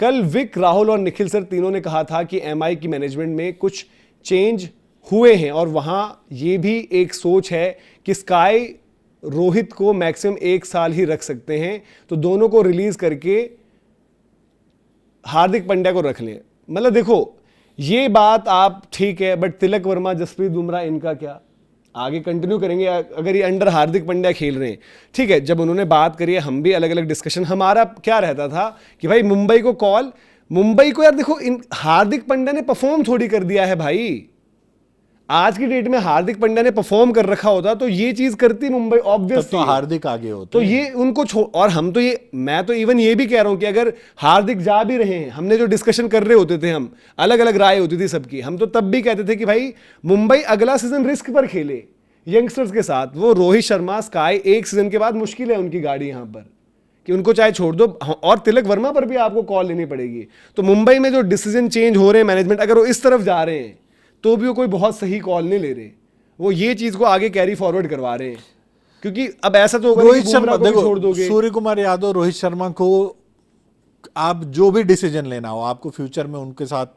कल विक, राहुल और निखिल सर तीनों ने कहा था कि एमआई की मैनेजमेंट में कुछ चेंज हुए हैं और वहां ये भी एक सोच है कि स्काई रोहित को मैक्सिमम 1 साल ही रख सकते हैं, तो दोनों को रिलीज करके हार्दिक पांड्या को रख लें। मतलब देखो, ये बात आप ठीक है, बट तिलक वर्मा, जसप्रीत बुमराह, इनका क्या आगे कंटिन्यू करेंगे अगर ये अंडर हार्दिक पांड्या खेल रहे हैं? ठीक है, जब उन्होंने बात करी है, हम भी अलग अलग डिस्कशन, हमारा क्या रहता था कि भाई मुंबई को कॉल, मुंबई को यार देखो, हार्दिक पांड्या ने परफॉर्म थोड़ी कर दिया है भाई। आज की डेट में हार्दिक पांड्या ने परफॉर्म कर रखा होता तो ये चीज करती मुंबई ऑब्वियसली, तो हार्दिक आगे होते तो ये उनको और हम तो ये, मैं तो इवन ये भी कह रहा हूं कि अगर हार्दिक जा भी रहे हैं, हमने जो डिस्कशन कर रहे होते थे, हम अलग अलग राय होती थी सबकी, हम तो तब भी कहते थे कि भाई मुंबई अगला सीजन रिस्क पर खेले यंगस्टर्स के साथ। वो रोहित शर्मा, स्काई, एक सीजन के बाद मुश्किल है उनकी गाड़ी यहां पर कि उनको चाहे छोड़ दो, और तिलक वर्मा पर भी आपको कॉल लेनी पड़ेगी। तो मुंबई में जो डिसीजन चेंज हो रहे हैं मैनेजमेंट, अगर वो इस तरफ जा रहे हैं तो भी वो कोई बहुत सही कॉल नहीं ले रहे, वो ये चीज को आगे कैरी फॉरवर्ड करवा रहे हैं। क्योंकि अब ऐसा तो होगा रोहित शर्मा, देखो छोड़ दोगे, सूर्य कुमार यादव, रोहित शर्मा को आप जो भी डिसीजन लेना हो, आपको फ्यूचर में उनके साथ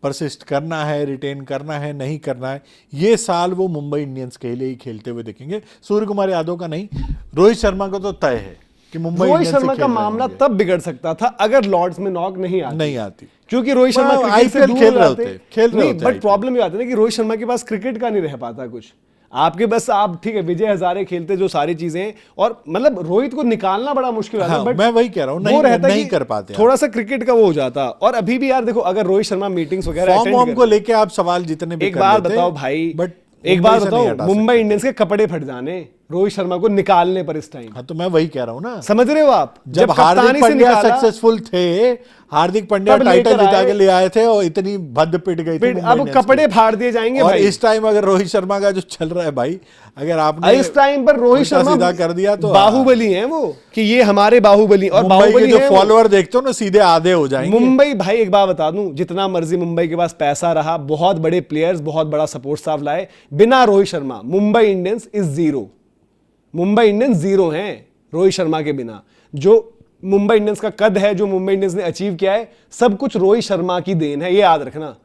परसिस्ट करना है, रिटेन करना है, नहीं करना है, ये साल वो मुंबई इंडियंस के लिए ही खेलते हुए देखेंगे। सूर्य कुमार यादव का नहीं, रोहित शर्मा का तो तय है कि मुंबई रोहित शर्मा का मामला तब बिगड़ सकता था अगर लॉर्ड्स में नॉक नहीं आती, क्योंकि रोहित शर्मा आईपीएल खेल रहे होते, बट प्रॉब्लम ये आती है ना कि रोहित शर्मा के पास क्रिकेट का नहीं रह पाता कुछ। आपके बस आप ठीक है विजय हजारे खेलते जो सारी चीजें, और मतलब रोहित को निकालना बड़ा मुश्किल है। बट मैं वही कह रहा हूं, नहीं कर पाते, थोड़ा सा क्रिकेट का वो हो जाता। और अभी भी यार देखो, अगर रोहित शर्मा मीटिंग्स वगैरह फॉर्म को लेके आप सवाल जितने भी एक बात बताओ भाई, बट एक बात बताओ, मुंबई इंडियंस के कपड़े फट जाने रोहित शर्मा को निकालने पर इस टाइम। हाँ, तो मैं वही कह रहा हूं ना, समझ रहे हो आप? जब हार्दिक पांड्या सक्सेसफुल थे, हार्दिक पांड्या टाइटल जिता के ले आए थे और इतनी भद्द पिट गई थी, अब कपड़े फाड़ दिए जाएंगे और भाई। इस टाइम अगर रोहित शर्मा का जो चल रहा है भाई, अगर आपने इस टाइम पर रोहित शर्मा सीधा कर दिया तो बाहुबली हैं वो, कि ये हमारे बाहुबली, और बाहुबली जो फॉलोअर देखते हो ना सीधे आधे हो जाएंगे। मुंबई भाई, एक बात बता दूं, जितना मर्जी मुंबई के पास पैसा रहा, बहुत बड़े प्लेयर्स, बहुत बड़ा सपोर्ट स्टाफ लाए, बिना Rohit Sharma Mumbai Indians is zero. Mumbai Indians zero हैं रोहित शर्मा के बिना। जो मुंबई इंडियंस का कद है, जो मुंबई इंडियंस ने अचीव किया है, सब कुछ रोहित शर्मा की देन है, ये याद रखना।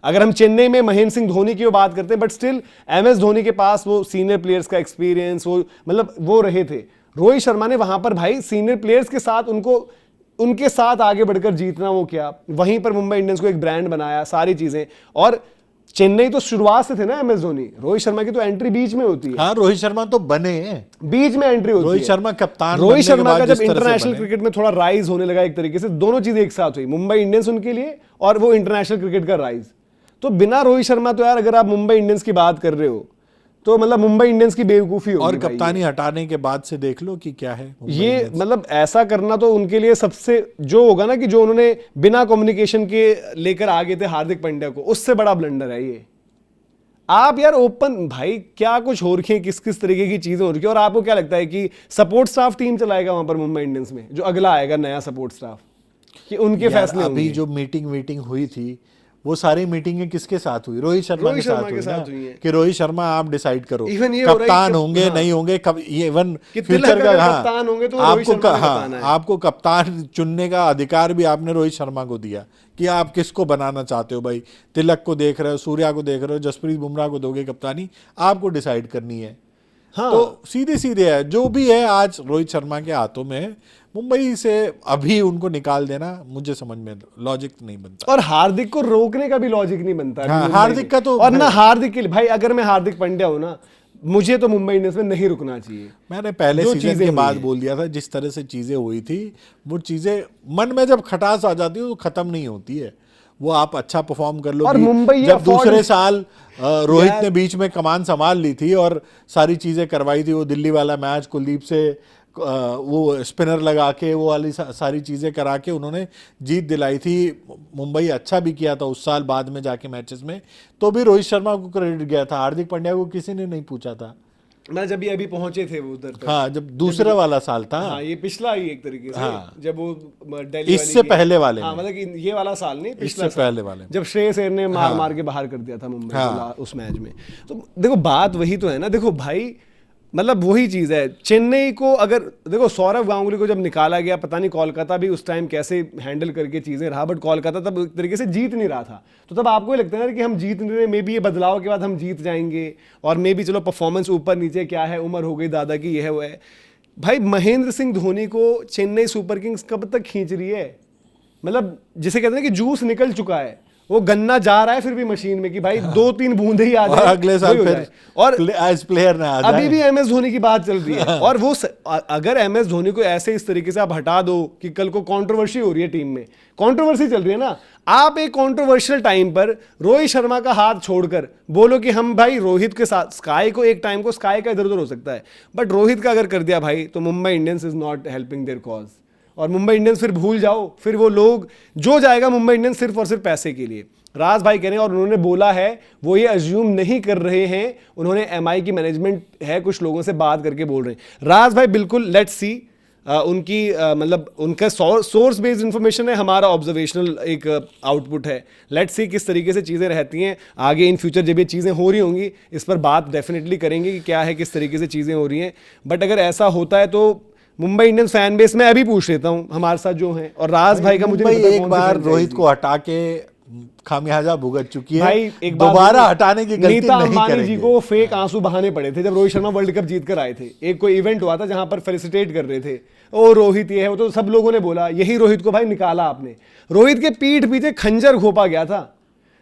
अगर हम चेन्नई में महेंद्र सिंह धोनी की बात करते हैं, बट स्टिल एमएस धोनी के पास वो सीनियर प्लेयर्स का एक्सपीरियंस, वो मतलब वो रहे थे। रोहित शर्मा ने वहां पर भाई सीनियर प्लेयर्स के साथ उनके साथ आगे बढ़कर जीतना वो किया, वहीं पर मुंबई इंडियंस को एक ब्रांड बनाया, सारी चीजें। और चेन्नई तो शुरुआत से थे ना एमएस धोनी, रोहित शर्मा की तो एंट्री बीच में होती है। हाँ, रोहित शर्मा तो बने हैं, बीच में एंट्री होती है। रोहित शर्मा कप्तान, रोहित शर्मा का जब इंटरनेशनल क्रिकेट में थोड़ा राइज होने लगा, एक तरीके से दोनों चीजें एक साथ हुई, मुंबई इंडियंस उनके लिए और वो इंटरनेशनल क्रिकेट का राइज। तो बिना रोहित शर्मा तो यार, अगर आप मुंबई इंडियंस की बात कर रहे हो तो मतलब मुंबई इंडियंस की बेवकूफी होगी। और कप्तानी हटाने के बाद से देख लो कि क्या है ये, मतलब ऐसा करना तो उनके लिए सबसे जो होगा ना, कि जो उन्होंने बिना कम्युनिकेशन के लेकर आगे थे हार्दिक पांड्या को, उससे बड़ा ब्लंडर है ये। आप यार ओपन भाई क्या कुछ हो रखी है, किस किस तरीके की चीजें हो रखी है। और आपको क्या लगता है कि सपोर्ट स्टाफ टीम चलाएगा वहां पर मुंबई इंडियंस में, जो अगला आएगा नया सपोर्ट स्टाफ, कि उनके फैसले अभी होंगे? जो मीटिंग हुई थी, वो सारी मीटिंगें किसके साथ हुई? रोहित शर्मा के साथ हुई ना, कि रोहित शर्मा आप डिसाइड करो कप्तान होंगे नहीं होंगे, इवन फ्यूचर का कप्तान होंगे तो आपको कप्तान चुनने का अधिकार भी आपने रोहित शर्मा को दिया कि आप किसको बनाना चाहते हो। भाई तिलक को देख रहे हो, सूर्या को देख रहे हो, जसप्रीत बुमराह को दोगे कप्तानी, आपको डिसाइड करनी है। हाँ, तो सीधे है, जो भी है आज रोहित शर्मा के हाथों में। मुंबई से अभी उनको निकाल देना मुझे समझ में लॉजिक नहीं बनता, और हार्दिक को रोकने का भी लॉजिक नहीं बनता। हाँ, हार्दिक का तो, और ना हार्दिक के लिए भाई, अगर मैं हार्दिक पांड्या हूं ना, मुझे तो मुंबई इंडियंस में नहीं रुकना चाहिए। मैंने पहले सीजन के बाद बोल दिया था, जिस तरह से चीजें हुई थी, वो चीजें मन में जब खटास आ जाती है तो खत्म नहीं होती है। वो आप अच्छा परफॉर्म कर लो, और मुंबई जब दूसरे साल रोहित ने बीच में कमान संभाल ली थी और सारी चीजें करवाई थी, वो दिल्ली वाला मैच कुलदीप से वो स्पिनर लगा के वो वाली सारी चीजें करा के उन्होंने जीत दिलाई थी। मुंबई अच्छा भी किया था उस साल बाद में जाके मैचेस में, तो भी रोहित शर्मा को क्रेडिट गया था, हार्दिक पांड्या को किसी ने नहीं पूछा था। मैं जब ये अभी पहुंचे थे वो उधर तक, हाँ, जब दूसरा वाला साल था, हाँ, ये पिछला ही एक तरीके से, हाँ, जब वो दिल्ली इससे पहले वाले, हाँ, मतलब कि ये वाला साल नहीं, पिछला पहले वाले, जब श्रेयस अय्यर ने मार के बाहर कर दिया था मुंबई को उस मैच में। तो देखो बात वही तो है ना। देखो भाई, मतलब वही चीज है। चेन्नई को अगर देखो, सौरव गांगुली को जब निकाला गया, पता नहीं कोलकाता भी उस टाइम कैसे हैंडल करके चीजें रहा, बट कोलकाता तब एक तरीके से जीत नहीं रहा था। तो तब आपको ये लगता है ना कि हम जीत नहीं रहे, मे बी ये बदलाव के बाद हम जीत जाएंगे, और मे बी चलो परफॉर्मेंस ऊपर नीचे क्या है, उम्र हो गई दादा की, ये है वो है। भाई महेंद्र सिंह धोनी को चेन्नई सुपर किंग्स कब तक खींच रही है? मतलब जिसे कहते हैं कि जूस निकल चुका है, वो गन्ना जा रहा है फिर भी मशीन में कि भाई 2-3 बूंदे ही आ जाए, अगले साल फिर और एज प्लेयर ना आ जाए। अभी भी एमएस धोनी की बात चल रही है। और वो अगर एमएस धोनी को ऐसे इस तरीके से आप हटा दो कि कल को कंट्रोवर्सी हो रही है टीम में, कंट्रोवर्सी चल रही है ना, आप एक कंट्रोवर्शियल टाइम पर रोहित शर्मा का हाथ छोड़कर बोलो कि हम भाई रोहित के साथ, स्काई को एक टाइम को स्काई का इधर उधर हो सकता है, बट रोहित का अगर कर दिया भाई, तो Mumbai Indians is not helping their cause. और मुंबई इंडियंस फिर भूल जाओ, फिर वो लोग जो जाएगा मुंबई इंडियंस सिर्फ और सिर्फ पैसे के लिए। राज भाई कह रहे हैं, और उन्होंने बोला है, वो ये अज्यूम नहीं कर रहे हैं, उन्होंने एमआई की मैनेजमेंट है कुछ लोगों से बात करके बोल रहे हैं। राज भाई बिल्कुल, लेट्स सी, उनकी मतलब उनका सोर्स बेस्ड इंफॉर्मेशन है, हमारा ऑब्जर्वेशनल एक आउटपुट है। लेट्स सी किस तरीके से चीज़ें रहती हैं आगे इन फ्यूचर, जब ये चीज़ें हो रही होंगी इस पर बात डेफिनेटली करेंगे कि क्या है, किस तरीके से चीज़ें हो रही हैं। बट अगर ऐसा होता है तो मुंबई इंडियंस फैन बेस में अभी पूछ लेता हूं हमारे साथ जो हैं, और राज भाई का मुझे नहीं पता एक कौन सी बार franchise रोहित थी। को हटा के खामियाजा भुगत चुकी है भाई एक बात दोबारा बोलूं, हटाने की गलती नीता नहीं अंबानी करेंगे। जी को फेक आंसू बहाने पड़े थे जब रोहित शर्मा वर्ल्ड कप जीत कर आए थे। एक कोई इवेंट हुआ था जहां पर फेलिसिटेट कर रहे थे, ओ रोहित ये है वो, तो सब लोगों ने बोला यही रोहित को भाई निकाला आपने। रोहित के पीठ पीछे खंजर घोपा गया था।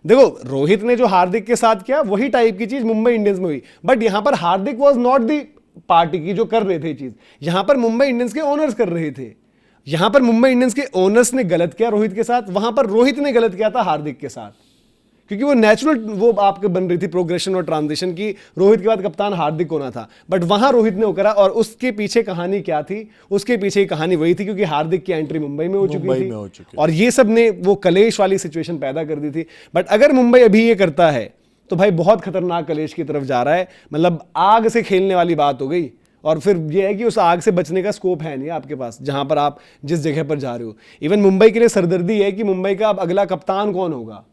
देखो रोहित ने जो हार्दिक के साथ किया वही टाइप की चीज मुंबई इंडियंस में हुई, बट यहां पर हार्दिक वॉज नॉट दी पार्टी की जो कर रहे थे चीज, यहां पर मुंबई इंडियंस के ओनर्स कर रहे थे। यहां पर मुंबई इंडियंस के ओनर्स ने गलत किया रोहित के साथ, वहां पर रोहित ने गलत किया था हार्दिक के साथ, क्योंकि वो नेचुरल वो आपके बन रही थी प्रोग्रेशन और ट्रांजिशन की, रोहित के बाद कप्तान हार्दिक होना था, बट वहां रोहित ने वो करा। और उसके पीछे कहानी क्या थी? उसके पीछे की कहानी वही थी क्योंकि हार्दिक की एंट्री मुंबई में हो चुकी थी, और ये सब ने वो कलेश वाली सिचुएशन पैदा कर दी थी। बट अगर मुंबई अभी ये करता है तो भाई बहुत खतरनाक कलेश की तरफ जा रहा है, मतलब आग से खेलने वाली बात हो गई। और फिर ये है कि उस आग से बचने का स्कोप है नहीं आपके पास, जहां पर आप जिस जगह पर जा रहे हो। इवन मुंबई के लिए सरदर्दी है कि मुंबई का अब अगला कप्तान कौन होगा।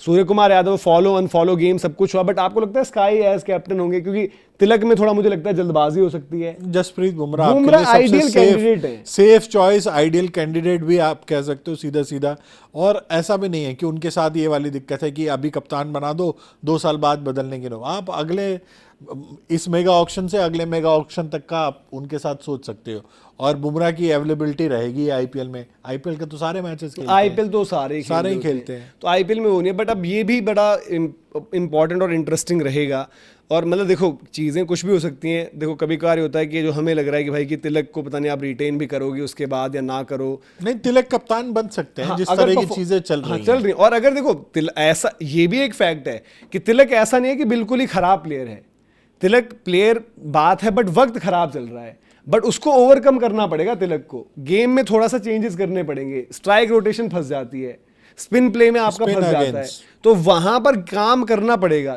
Surya Kumar Yadav follow unfollow game सब कुछ हुआ, बट आपको लगता है स्काई एज कैप्टन होंगे? क्योंकि तिलक में थोड़ा मुझे लगता है जल्दबाजी हो सकती है। जसप्रीत बुमराह आइडियल कैंडिडेट है, सेफ चॉइस, आइडियल कैंडिडेट भी आप कह सकते हो सीधा सीधा। और ऐसा भी नहीं है कि उनके साथ ये वाली दिक्कत है कि अभी कप्तान बना दो, 2 साल बाद बदलने के लो। आप अगले इस मेगा ऑक्शन से अगले मेगा ऑक्शन तक का आप उनके साथ सोच सकते हो। और बुमराह की अवेलेबिलिटी रहेगी आईपीएल में। आईपीएल के तो सारे मैचेस खेलते हैं, आईपीएल तो सारे ही खेलते हैं, तो आईपीएल में वो नहीं है। बट अब ये भी बड़ा इंपॉर्टेंट और इंटरेस्टिंग रहेगा। और मतलब देखो चीज़ें कुछ भी हो सकती हैं। देखो कभी कभार होता है कि जो हमें लग रहा है कि भाई कि तिलक को पता नहीं आप रिटेन भी करोगे उसके बाद या ना करो, नहीं तिलक कप्तान बन सकते हैं। हाँ, जिस तरह की चीजें चल रही हैं। चल रही। और अगर देखो ऐसा ये भी एक फैक्ट है कि तिलक ऐसा नहीं है कि बिल्कुल ही खराब प्लेयर है। तिलक प्लेयर बात है, बट वक्त खराब चल रहा है, बट उसको ओवरकम करना पड़ेगा। तिलक को गेम में थोड़ा सा चेंजेस करने पड़ेंगे। स्ट्राइक रोटेशन फंस जाती है, स्पिन प्ले में आपका फंस जाता है, तो वहां पर काम करना पड़ेगा।